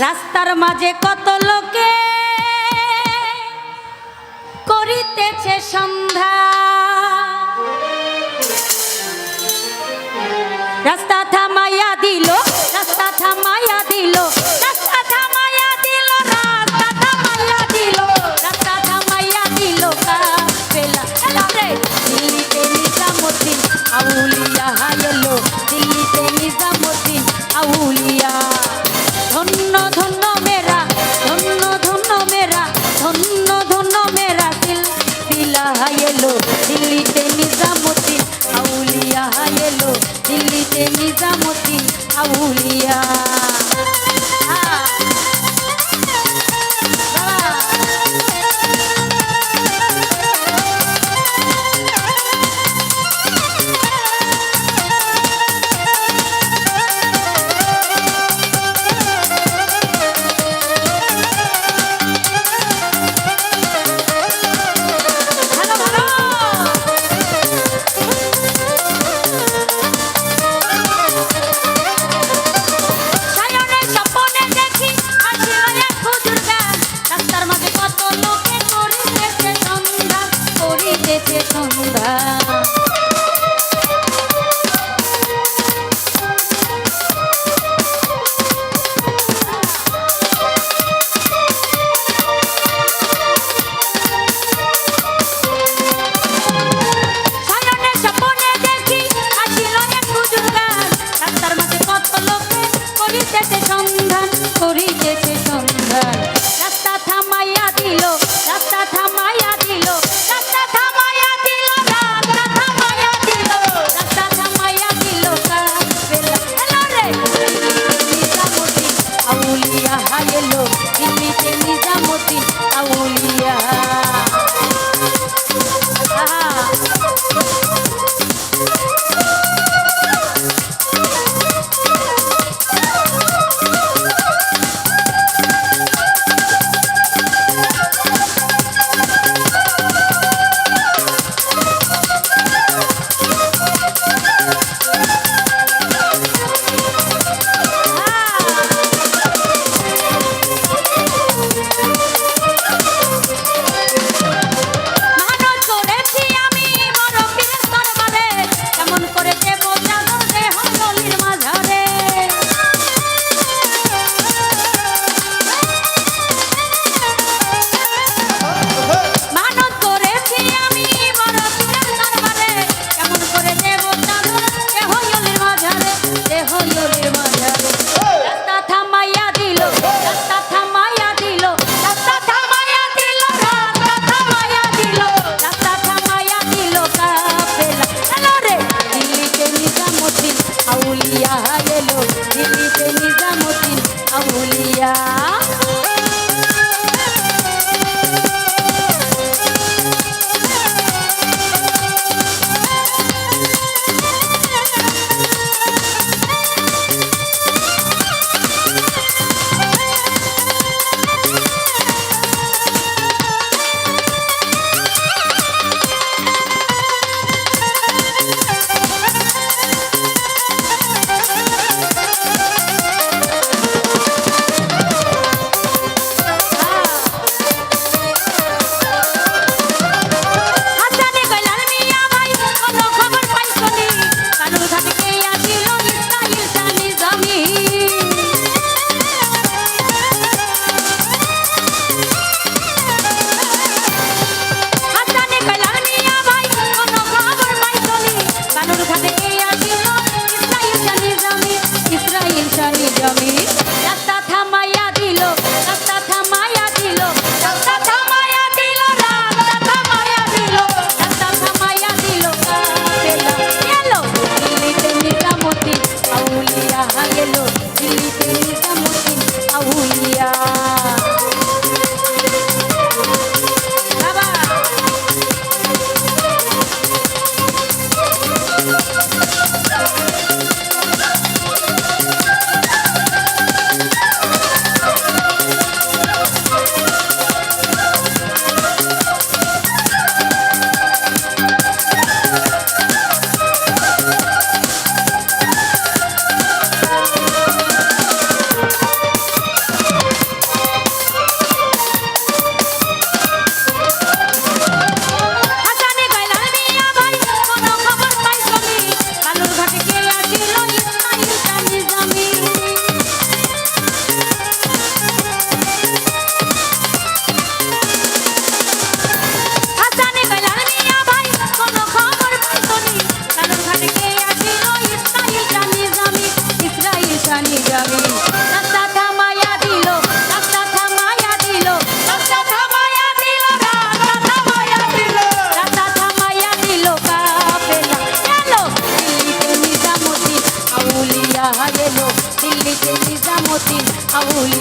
রাস্তার মাঝে কত লোকে করিতেছে সন্ধ্যা, রাস্তা থামাইয়া দিল, রাস্তা থামাইয়া দিল, রাস্তা থামাইয়া দিল, রাস্তা থামাইয়া দিল, রাস্তা থামাইয়া দিল কাফেলা। এলো রে দিল্লিতে নিজামুদ্দিন আউলিয়া এলো, দিল্লিতে নিজামুদ্দিন আউলিয়া। ধন্য ধন্য মেরা, ধন্য ধন্য মেরা, ধন্য ধন্য মেরা সিলসিলা এলো, দিল্লিতে নিজামুদ্দিন আউলিয়া এলো, দিল্লিতে নিজামুদ্দিন আউলিয়া। দিল্লিতে নিজামুদ্দিন আউলিয়া। দিল্লিতে নিজামুদ্দিন আউলিয়া।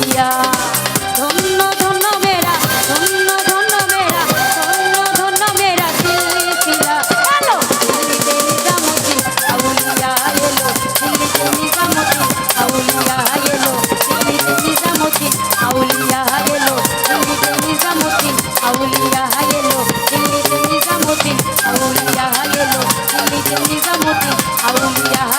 আউলিয়া ধন্য ধন্য মেরা ধন্য ধন্য মেরা ধন্য ধন্য মেরা সিলসিলা হ্যালো দিল্লিতে নিজামুদ্দিন আউলিয়া এলো দিল্লিতে নিজামুদ্দিন আউলিয়া এলো দিল্লিতে নিজামুদ্দিন আউলিয়া এলো দিল্লিতে নিজামুদ্দিন আউলিয়া এলো দিল্লিতে নিজামুদ্দিন আউলিয়া এলো দিল্লিতে নিজামুদ্দিন আউলিয়া